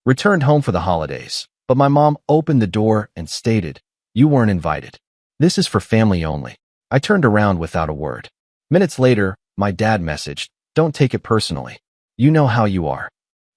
Returned home for the holidays, but my mom opened the door and stated, "You weren't invited. This is for family only." I turned around without a word. Minutes later, my dad messaged, "Don't take it personally. You know how you are."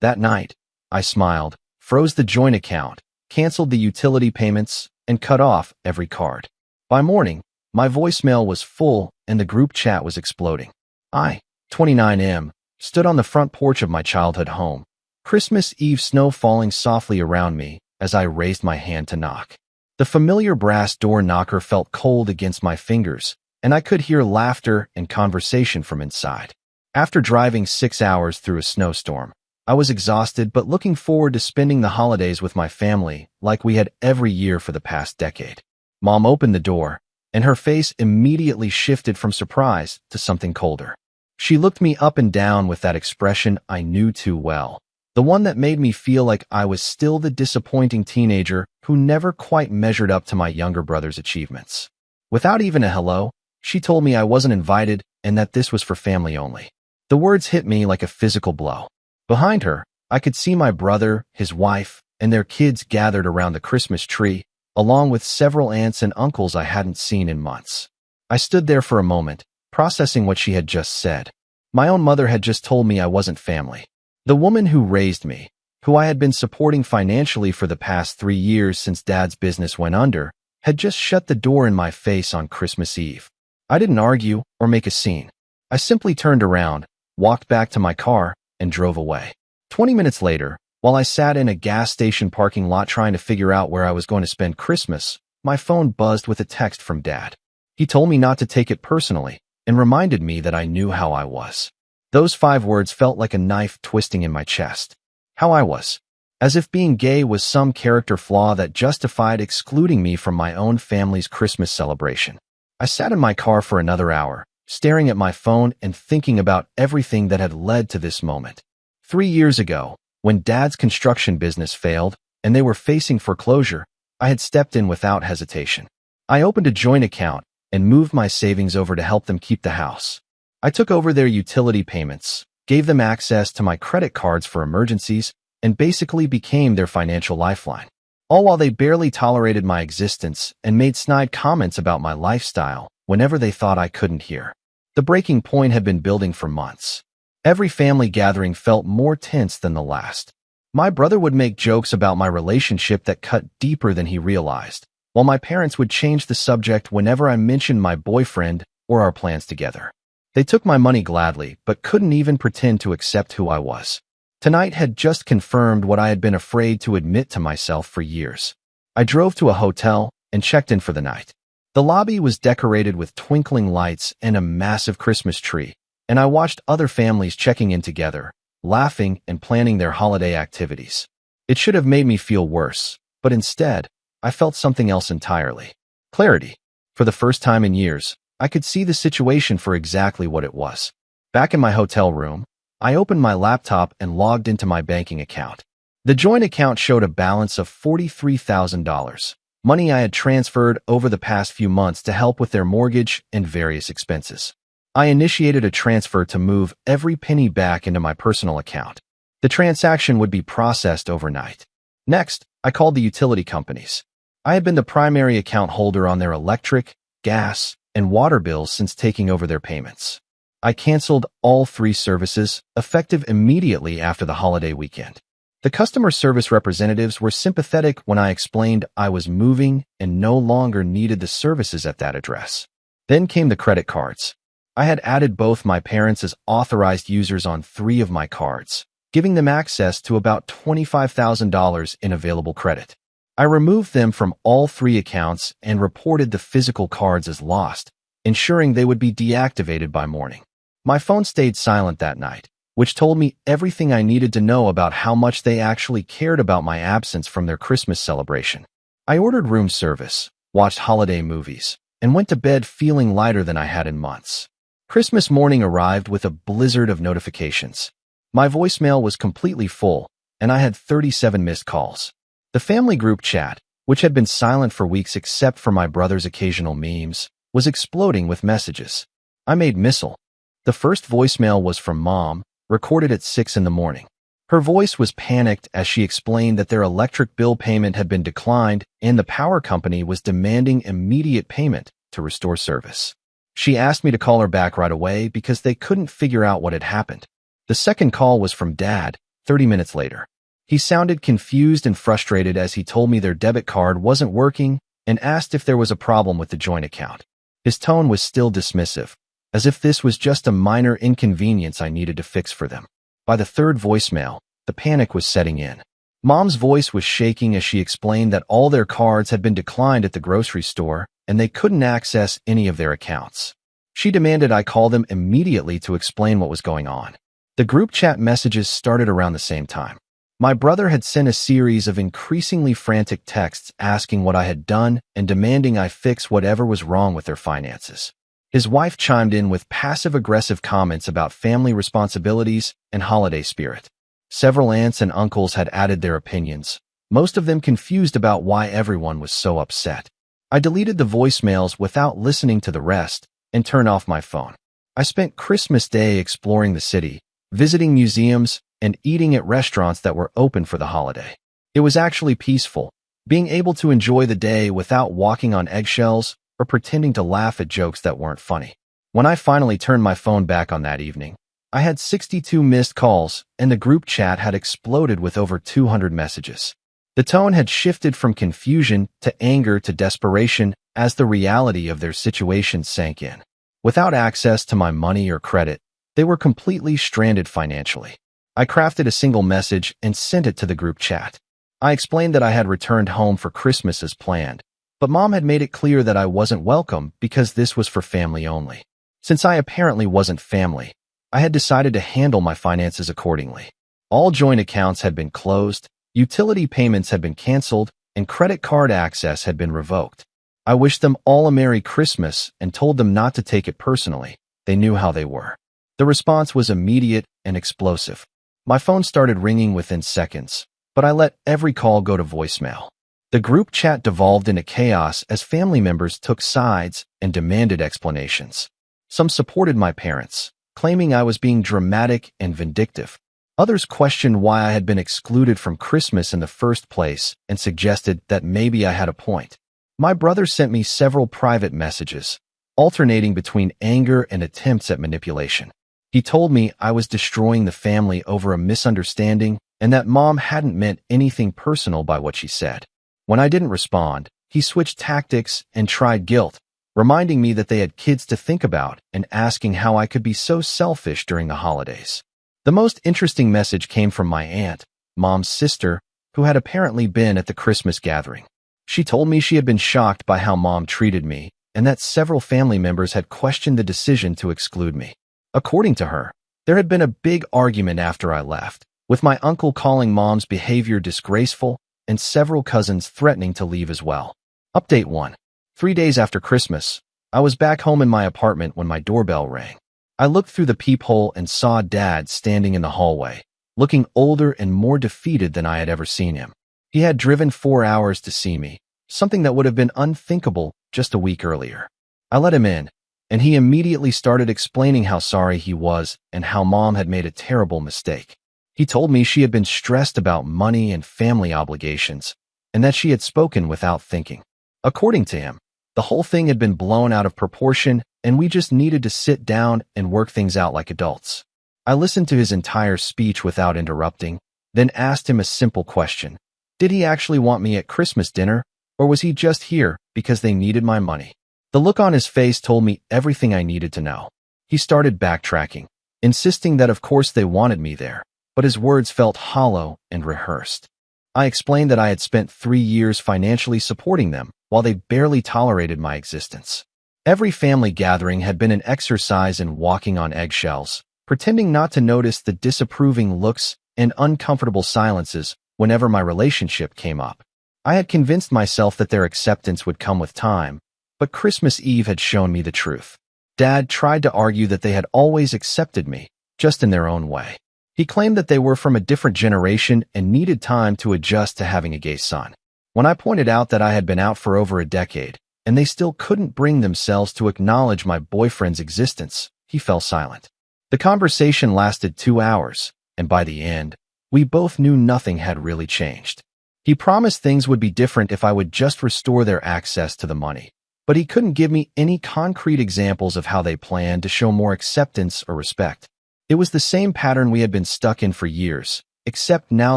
That night, I smiled, froze the joint account, canceled the utility payments, and cut off every card. By morning, my voicemail was full and the group chat was exploding. I, 29M, stood on the front porch of my childhood home, Christmas Eve snow falling softly around me as I raised my hand to knock. The familiar brass door knocker felt cold against my fingers, and I could hear laughter and conversation from inside. After driving 6 hours through a snowstorm, I was exhausted but looking forward to spending the holidays with my family like we had every year for the past decade. Mom opened the door, and her face immediately shifted from surprise to something colder. She looked me up and down with that expression I knew too well, the one that made me feel like I was still the disappointing teenager who never quite measured up to my younger brother's achievements. Without even a hello, she told me I wasn't invited and that this was for family only. The words hit me like a physical blow. Behind her, I could see my brother, his wife, and their kids gathered around the Christmas tree, along with several aunts and uncles I hadn't seen in months. I stood there for a moment, processing what she had just said. My own mother had just told me I wasn't family. The woman who raised me, who I had been supporting financially for the past 3 years since Dad's business went under, had just shut the door in my face on Christmas Eve. I didn't argue or make a scene. I simply turned around, walked back to my car, and drove away. 20 minutes later, while I sat in a gas station parking lot trying to figure out where I was going to spend Christmas, my phone buzzed with a text from Dad. He told me not to take it personally and reminded me that I knew how I was. Those 5 words felt like a knife twisting in my chest. How I was. As if being gay was some character flaw that justified excluding me from my own family's Christmas celebration. I sat in my car for another hour, staring at my phone and thinking about everything that had led to this moment. 3 years ago, when Dad's construction business failed and they were facing foreclosure, I had stepped in without hesitation. I opened a joint account and moved my savings over to help them keep the house. I took over their utility payments, gave them access to my credit cards for emergencies, and basically became their financial lifeline. All while they barely tolerated my existence and made snide comments about my lifestyle whenever they thought I couldn't hear. The breaking point had been building for months. Every family gathering felt more tense than the last. My brother would make jokes about my relationship that cut deeper than he realized, while my parents would change the subject whenever I mentioned my boyfriend or our plans together. They took my money gladly, but couldn't even pretend to accept who I was. Tonight had just confirmed what I had been afraid to admit to myself for years. I drove to a hotel and checked in for the night. The lobby was decorated with twinkling lights and a massive Christmas tree, and I watched other families checking in together, laughing and planning their holiday activities. It should have made me feel worse, but instead, I felt something else entirely. Clarity. For the first time in years, I could see the situation for exactly what it was. Back in my hotel room, I opened my laptop and logged into my banking account. The joint account showed a balance of $43,000, money I had transferred over the past few months to help with their mortgage and various expenses. I initiated a transfer to move every penny back into my personal account. The transaction would be processed overnight. Next, I called the utility companies. I had been the primary account holder on their electric, gas, and water bills since taking over their payments. I canceled all 3 services, effective immediately after the holiday weekend. The customer service representatives were sympathetic when I explained I was moving and no longer needed the services at that address. Then came the credit cards. I had added both my parents as authorized users on 3 of my cards, giving them access to about $25,000 in available credit. I removed them from all 3 accounts and reported the physical cards as lost, ensuring they would be deactivated by morning. My phone stayed silent that night, which told me everything I needed to know about how much they actually cared about my absence from their Christmas celebration. I ordered room service, watched holiday movies, and went to bed feeling lighter than I had in months. Christmas morning arrived with a blizzard of notifications. My voicemail was completely full, and I had 37 missed calls. The family group chat, which had been silent for weeks except for my brother's occasional memes, was exploding with messages. I made missile. The first voicemail was from Mom, recorded at 6 in the morning. Her voice was panicked as she explained that their electric bill payment had been declined and the power company was demanding immediate payment to restore service. She asked me to call her back right away because they couldn't figure out what had happened. The second call was from Dad, 30 minutes later. He sounded confused and frustrated as he told me their debit card wasn't working and asked if there was a problem with the joint account. His tone was still dismissive, as if this was just a minor inconvenience I needed to fix for them. By the third voicemail, the panic was setting in. Mom's voice was shaking as she explained that all their cards had been declined at the grocery store and they couldn't access any of their accounts. She demanded I call them immediately to explain what was going on. The group chat messages started around the same time. My brother had sent a series of increasingly frantic texts asking what I had done and demanding I fix whatever was wrong with their finances. His wife chimed in with passive-aggressive comments about family responsibilities and holiday spirit. Several aunts and uncles had added their opinions, most of them confused about why everyone was so upset. I deleted the voicemails without listening to the rest and turned off my phone. I spent Christmas Day exploring the city, visiting museums, and eating at restaurants that were open for the holiday. It was actually peaceful, being able to enjoy the day without walking on eggshells or pretending to laugh at jokes that weren't funny. When I finally turned my phone back on that evening, I had 62 missed calls, and the group chat had exploded with over 200 messages. The tone had shifted from confusion to anger to desperation as the reality of their situation sank in. Without access to my money or credit, they were completely stranded financially. I crafted a single message and sent it to the group chat. I explained that I had returned home for Christmas as planned, but Mom had made it clear that I wasn't welcome because this was for family only. Since I apparently wasn't family, I had decided to handle my finances accordingly. All joint accounts had been closed, utility payments had been canceled, and credit card access had been revoked. I wished them all a Merry Christmas and told them not to take it personally. They knew how they were. The response was immediate and explosive. My phone started ringing within seconds, but I let every call go to voicemail. The group chat devolved into chaos as family members took sides and demanded explanations. Some supported my parents, claiming I was being dramatic and vindictive. Others questioned why I had been excluded from Christmas in the first place and suggested that maybe I had a point. My brother sent me several private messages, alternating between anger and attempts at manipulation. He told me I was destroying the family over a misunderstanding and that Mom hadn't meant anything personal by what she said. When I didn't respond, he switched tactics and tried guilt, reminding me that they had kids to think about and asking how I could be so selfish during the holidays. The most interesting message came from my aunt, Mom's sister, who had apparently been at the Christmas gathering. She told me she had been shocked by how Mom treated me and that several family members had questioned the decision to exclude me. According to her, there had been a big argument after I left, with my uncle calling Mom's behavior disgraceful and several cousins threatening to leave as well. Update 1. 3 days after Christmas, I was back home in my apartment when my doorbell rang. I looked through the peephole and saw Dad standing in the hallway, looking older and more defeated than I had ever seen him. He had driven 4 hours to see me, something that would have been unthinkable just a week earlier. I let him in, and he immediately started explaining how sorry he was and how Mom had made a terrible mistake. He told me she had been stressed about money and family obligations, and that she had spoken without thinking. According to him, the whole thing had been blown out of proportion, and we just needed to sit down and work things out like adults. I listened to his entire speech without interrupting, then asked him a simple question. Did he actually want me at Christmas dinner, or was he just here because they needed my money? The look on his face told me everything I needed to know. He started backtracking, insisting that of course they wanted me there, but his words felt hollow and rehearsed. I explained that I had spent 3 years financially supporting them, while they barely tolerated my existence. Every family gathering had been an exercise in walking on eggshells, pretending not to notice the disapproving looks and uncomfortable silences whenever my relationship came up. I had convinced myself that their acceptance would come with time, but Christmas Eve had shown me the truth. Dad tried to argue that they had always accepted me, just in their own way. He claimed that they were from a different generation and needed time to adjust to having a gay son. When I pointed out that I had been out for over a decade, and they still couldn't bring themselves to acknowledge my boyfriend's existence, he fell silent. The conversation lasted 2 hours, and by the end, We both knew nothing had really changed. He promised things would be different if I would just restore their access to the money, but he couldn't give me any concrete examples of how they planned to show more acceptance or respect. It was the same pattern we had been stuck in for years, except now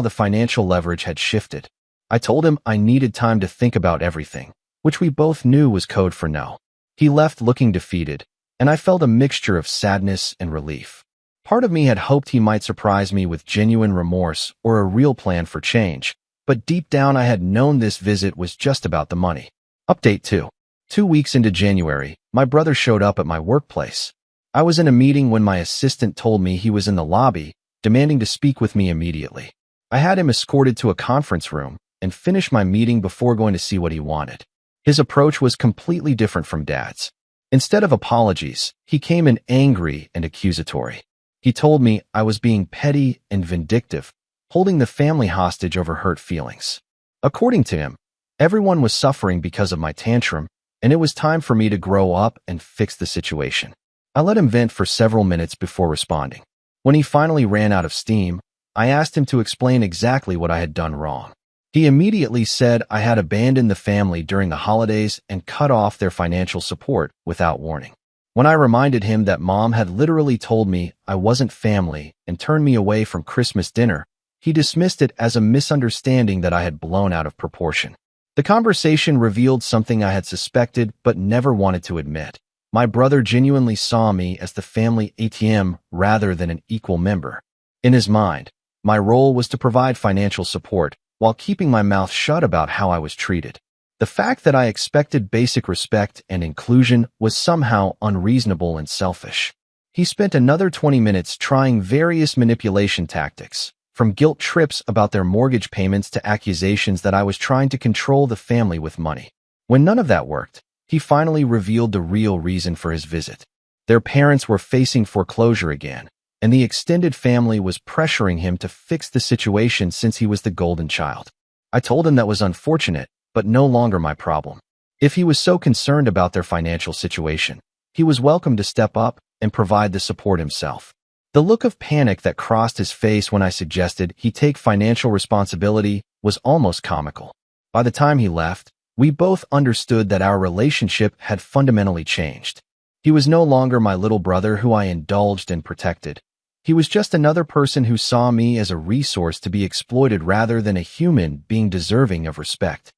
the financial leverage had shifted. I told him I needed time to think about everything, which we both knew was code for no. He left looking defeated, and I felt a mixture of sadness and relief. Part of me had hoped he might surprise me with genuine remorse or a real plan for change, but deep down I had known this visit was just about the money. Update 2. 2 weeks into January, my brother showed up at my workplace. I was in a meeting when my assistant told me he was in the lobby, demanding to speak with me immediately. I had him escorted to a conference room and finished my meeting before going to see what he wanted. His approach was completely different from Dad's. Instead of apologies, he came in angry and accusatory. He told me I was being petty and vindictive, holding the family hostage over hurt feelings. According to him, everyone was suffering because of my tantrum, and it was time for me to grow up and fix the situation. I let him vent for several minutes before responding. When he finally ran out of steam, I asked him to explain exactly what I had done wrong. He immediately said I had abandoned the family during the holidays and cut off their financial support without warning. When I reminded him that Mom had literally told me I wasn't family and turned me away from Christmas dinner, he dismissed it as a misunderstanding that I had blown out of proportion. The conversation revealed something I had suspected but never wanted to admit. My brother genuinely saw me as the family ATM rather than an equal member. In his mind, my role was to provide financial support while keeping my mouth shut about how I was treated. The fact that I expected basic respect and inclusion was somehow unreasonable and selfish. He spent another 20 minutes trying various manipulation tactics, from guilt trips about their mortgage payments to accusations that I was trying to control the family with money. When none of that worked, he finally revealed the real reason for his visit. Their parents were facing foreclosure again, and the extended family was pressuring him to fix the situation since he was the golden child. I told him that was unfortunate, but no longer my problem. If he was so concerned about their financial situation, he was welcome to step up and provide the support himself. The look of panic that crossed his face when I suggested he take financial responsibility was almost comical. By the time he left, we both understood that our relationship had fundamentally changed. He was no longer my little brother who I indulged and protected. He was just another person who saw me as a resource to be exploited rather than a human being deserving of respect.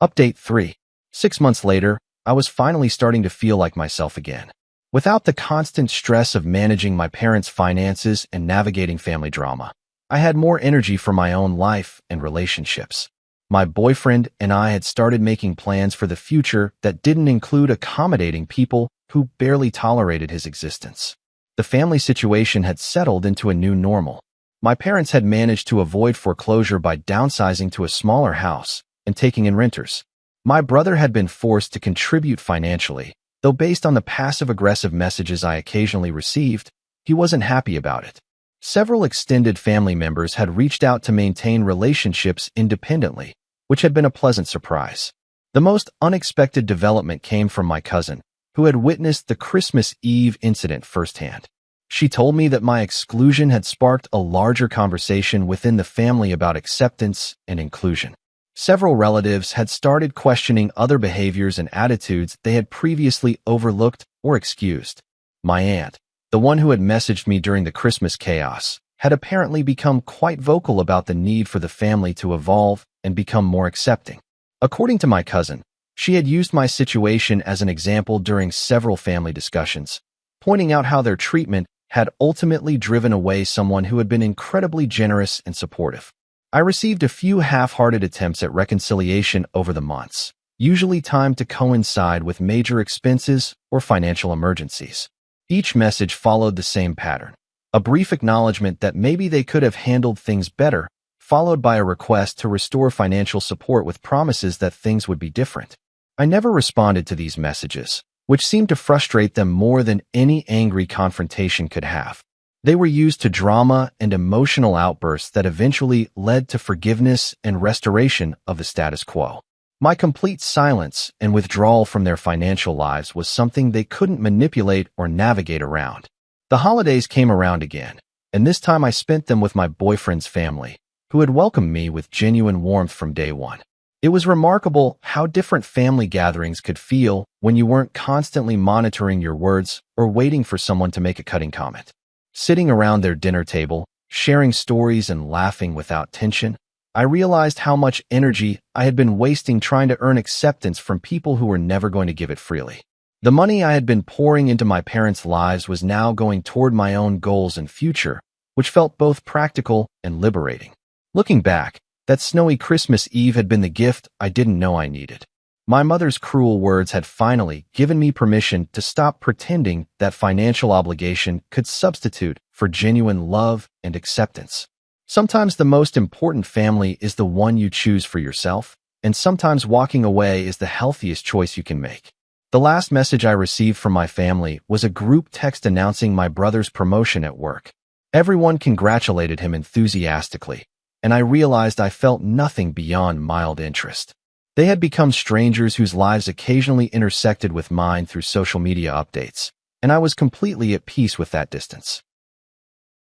Update 3. 6 months later, I was finally starting to feel like myself again. Without the constant stress of managing my parents' finances and navigating family drama, I had more energy for my own life and relationships. My boyfriend and I had started making plans for the future that didn't include accommodating people who barely tolerated his existence. The family situation had settled into a new normal. My parents had managed to avoid foreclosure by downsizing to a smaller house and taking in renters. My brother had been forced to contribute financially, though based on the passive-aggressive messages I occasionally received, he wasn't happy about it. Several extended family members had reached out to maintain relationships independently, which had been a pleasant surprise. The most unexpected development came from my cousin, who had witnessed the Christmas Eve incident firsthand. She told me that my exclusion had sparked a larger conversation within the family about acceptance and inclusion. Several relatives had started questioning other behaviors and attitudes they had previously overlooked or excused. My aunt, the one who had messaged me during the Christmas chaos, had apparently become quite vocal about the need for the family to evolve and become more accepting. According to my cousin, she had used my situation as an example during several family discussions, pointing out how their treatment had ultimately driven away someone who had been incredibly generous and supportive. I received a few half-hearted attempts at reconciliation over the months, usually timed to coincide with major expenses or financial emergencies. Each message followed the same pattern: a brief acknowledgement that maybe they could have handled things better, followed by a request to restore financial support with promises that things would be different. I never responded to these messages, which seemed to frustrate them more than any angry confrontation could have. They were used to drama and emotional outbursts that eventually led to forgiveness and restoration of the status quo. My complete silence and withdrawal from their financial lives was something they couldn't manipulate or navigate around. The holidays came around again, and this time I spent them with my boyfriend's family, who had welcomed me with genuine warmth from day one. It was remarkable how different family gatherings could feel when you weren't constantly monitoring your words or waiting for someone to make a cutting comment. Sitting around their dinner table, sharing stories and laughing without tension, I realized how much energy I had been wasting trying to earn acceptance from people who were never going to give it freely. The money I had been pouring into my parents' lives was now going toward my own goals and future, which felt both practical and liberating. Looking back, that snowy Christmas Eve had been the gift I didn't know I needed. My mother's cruel words had finally given me permission to stop pretending that financial obligation could substitute for genuine love and acceptance. Sometimes the most important family is the one you choose for yourself, and sometimes walking away is the healthiest choice you can make. The last message I received from my family was a group text announcing my brother's promotion at work. Everyone congratulated him enthusiastically, and I realized I felt nothing beyond mild interest. They had become strangers whose lives occasionally intersected with mine through social media updates, and I was completely at peace with that distance.